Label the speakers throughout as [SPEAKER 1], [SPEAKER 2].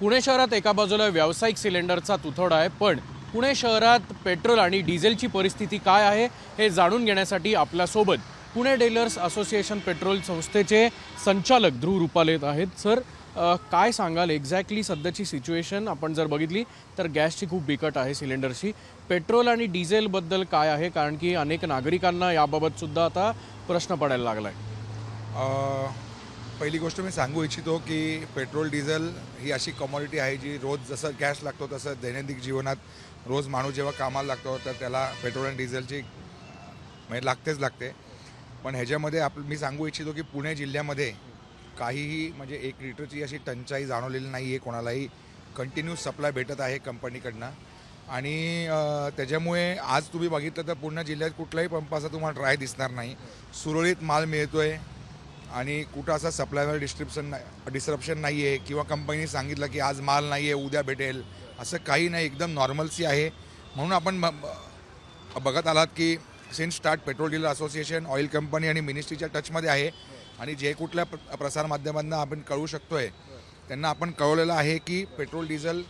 [SPEAKER 1] पुणे शहरात एका बाजूला व्यावसायिक सिलेंडरचा तुथडा आहे, पण पुणे शहरात पेट्रोल आणि डिझेलची परिस्थिती काय आहे हे जाणून घेण्यासाठी आपल्यासोबत पुणे डीलर्स असोसिएशन पेट्रोल संस्थेचे संचालक ध्रुव रुपाले आहेत। सर, काय सांगाल एक्झॅक्टली सध्याची सिच्युएशन? आपण जर बघितली तर गॅसची खूप बिकट आहे, सिलेंडरची। पेट्रोल आणि डिझेलबद्दल काय आहे, कारण की अनेक नागरिकांना याबाबत सुद्धा आता प्रश्न पडायला लागला आहे।
[SPEAKER 2] पहिली गोष्ट मी सांगू इच्छितो की पेट्रोल डिझेल ही अशी कमॉडिटी आहे जी रोज जसं गॅस लागतो तसं दैनंदिन जीवनात रोज माणूस जेव्हा कामाला लागतो तर त्याला पेट्रोल आणि डिझेलची म्हणजे लागते। पण ह्याच्यामध्ये मी सांगू इच्छितो की पुणे जिल्ह्यामध्ये काहीही म्हणजे 1 लिटरची अशी टंचाई जाणवलेली नाही आहे कोणालाही। कंटिन्यूस सप्लाय भेटत आहे कंपनीकडनं आणि त्याच्यामुळे आज तुम्ही बघितलं तर पूर्ण जिल्ह्यात कुठलाही पंपाचा तुम्हाला ड्राय दिसणार नाही। सुरळीत माल मिळतो आहे आणि कुठं असा सप्लायवर डिस्ट्रप्शन नाही आहे किंवा कंपनी सांगितलं की आज माल नाही आहे उद्या भेटेल असं काही नाही, एकदम नॉर्मलसी आहे। म्हणून आपण बघत आलात की since start petrol dealer association oil company आणि मिनिस्ट्रीच्या टचमध्ये आहे आणि जे कुठल्या प्रसारमाध्यमांना आपण कळू शकतोय त्यांना आपण कळवलेलं आहे की पेट्रोल डिझेल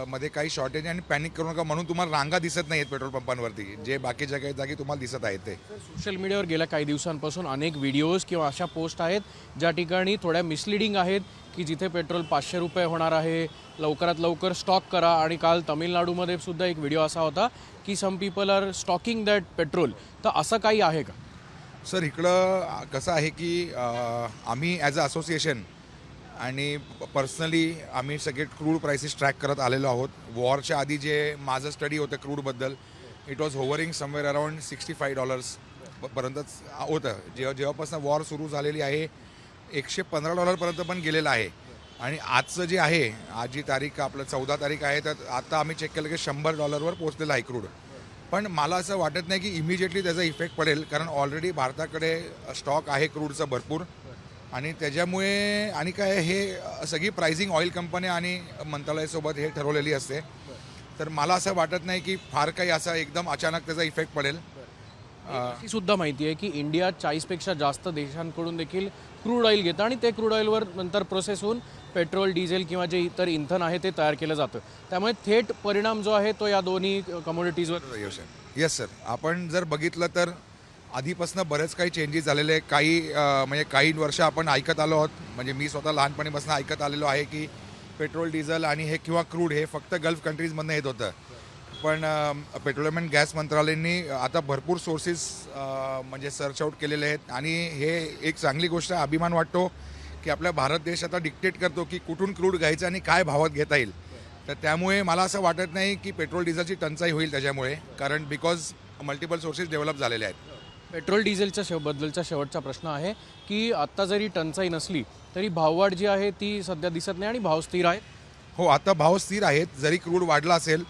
[SPEAKER 2] मध्ये काही शॉर्टेज आहे आणि पॅनिक करू नका, म्हणून तुम्हाला रांगा दिसत नाही आहेत पेट्रोल पंपांवरती जे बाकीच्या काही जागी तुम्हाला दिसत आहेत ते।
[SPEAKER 1] सोशल मीडियावर गेल्या काही दिवसांपासून अनेक व्हिडिओज किंवा अशा पोस्ट आहेत ज्या ठिकाणी थोड्या मिसलिडिंग आहेत की जिथे पेट्रोल 500 रुपये होणार आहे, लवकरात लवकर स्टॉक करा। आणि काल तामिळनाडूमध्ये सुद्धा एक व्हिडिओ असा होता की some people are stocking that petrol. तर असं काही आहे का?
[SPEAKER 2] सर, इकडं कसं आहे की आम्ही ॲज अ असोसिएशन आणि पर्सनली आम्ही सगळे क्रूड प्राइसेस ट्रॅक करत आलेलो आहोत। वॉरच्या आधी जे माझं स्टडी होतं क्रूडबद्दल, it was hovering somewhere around $65 पर्यंतच होतं। जेव्हापासून वॉर सुरू झालेली आहे $115 पर्यंत पण गेलेलं आहे। आणि आजचं जे आहे, आज जी तारीख आपलं 14 तारीख आहे, तर आता आम्ही चेक केलं की $100 पोचलेलं आहे क्रूड। पण मला असं वाटत नाही की इमिजिएटली त्याचा इफेक्ट पडेल, कारण ऑलरेडी भारताकडे स्टॉक आहे क्रूडचा भरपूर आणि त्याच्यामुळे आणि काय हे सगळी प्राइसिंग ऑइल कंपन्या आणि मंत्रालयासोबत हे ठरवलेली असते। तर मला असं वाटत नाही की फार काही असा एकदम अचानक त्याचा इफेक्ट पडेल।
[SPEAKER 1] ही सुद्धा माहिती आहे की इंडिया 40पेक्षा जास्त देशांकडून देखील क्रूड ऑइल घेतं आणि ते क्रूड ऑइलवर नंतर प्रोसेस होऊन पेट्रोल, डिझेल किंवा जे इतर इंधन आहे ते तयार केलं जातं। त्यामुळे थेट परिणाम जो आहे तो या दोन्ही कमोडिटीजवर।
[SPEAKER 2] येस सर, आपण जर बघितलं तर आधीपासून बरेच काही चेंजेस झालेले आहे। म्हणजे काही वर्ष आपण ऐकत आलो आहोत, म्हणजे मी स्वतः लहानपणीपासून ऐकत आलेलो आहे की पेट्रोल, डिझेल आणि हे किंवा क्रूड हे फक्त गल्फ कंट्रीजमधनं येत होतं। पण पेट्रोलियम अँड गॅस मंत्रालयांनी आता भरपूर सोर्सेस म्हणजे सर्च आउट केलेले आहेत आणि हे एक चांगली गोष्ट आहे। अभिमान वाटतो की आपला भारत देश आता डिक्टेट करतो की कुठून क्रूड घ्यायचं आणि काय भावात घेता येईल। तर त्यामुळे मला असं वाटत नाही की पेट्रोल डिझेलची टंचाई होईल त्याच्यामुळे, कारण बिकॉज मल्टिपल सोर्सेस डेव्हलप झालेले आहेत।
[SPEAKER 1] पेट्रोल डिझेलच्या बद्दलचा शेवटचा प्रश्न आहे की आत्ता जरी टंचाई नसली तरी भाववाढ जी आहे ती सध्या दिसत नाही आणि भाव स्थिर आहेत।
[SPEAKER 2] हो, आता भाव स्थिर आहेत। जरी क्रूड वाढला असेल,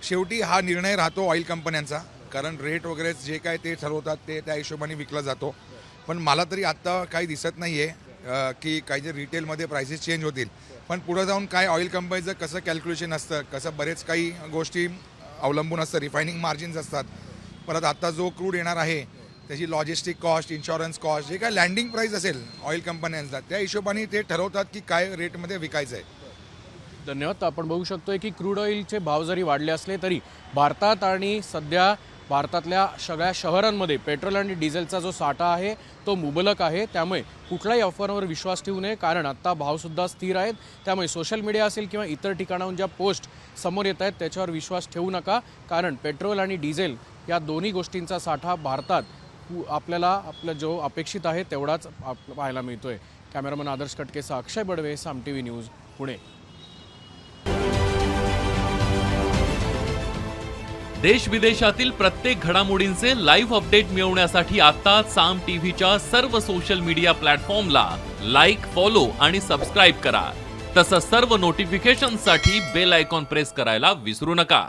[SPEAKER 2] शेवटी हा निर्णय राहतो ऑइल कंपन्यांचा, कारण रेट वगैरे जे काय ते ठरवतात ते त्या हिशोबाने विकला जातो। पण मला तरी आत्ता काही दिसत नाही आहे की काही जे रिटेलमध्ये प्राइसेस चेंज होतील। पण पुढे जाऊन काय ऑइल कंपनीचं कसं कॅल्क्युलेशन असतं, कसं बरेच काही गोष्टी अवलंबून असतं, रिफायनिंग मार्जिन्स असतात। परत आता जो क्रूड येणार आहे त्याची लॉजिस्टिक कॉस्ट, इन्शुरन्स कॉस्ट, जे काय लँडिंग प्राईस असेल ऑइल कंपन्यांचा त्या हिशोबाने ते ठरवतात की काय रेटमध्ये विकायचं आहे।
[SPEAKER 1] धन्यवाद। आपण बघू शकतोय की क्रूड ऑइलचे भाव जरी वाढले असले तरी भारतात आणि सध्या भारतातल्या सगळ्या शहरांमध्ये पेट्रोल आणि डिझेलचा जो साठा आहे तो मुबलक आहे। त्यामुळे कुठल्याही ऑफरवर विश्वास ठेवू नये, कारण आत्ता भावसुद्धा स्थिर आहेत। त्यामुळे सोशल मीडिया असेल किंवा इतर ठिकाणाहून ज्या पोस्ट समोर येत आहेत त्याच्यावर विश्वास ठेवू नका, कारण पेट्रोल आणि डिझेल या दोन्ही गोष्टींचा साठा भारतात आपल्या जो अपेक्षित आहे तेवढाच पाहायला मिळतोय। कॅमेरामन आदर्श कटकेसह अक्षय बडवे, साम टीव्ही न्यूज, पुणे।
[SPEAKER 3] देश विदेशातील प्रत्येक घडामोडींचे लाईव्ह अपडेट मिळवण्यासाठी आता साम टीव्हीच्या सर्व सोशल मीडिया प्लॅटफॉर्मला लाईक, फॉलो आणि सबस्क्राईब करा। तसंच सर्व नोटिफिकेशनसाठी बेल आयकॉन प्रेस करायला विसरू नका।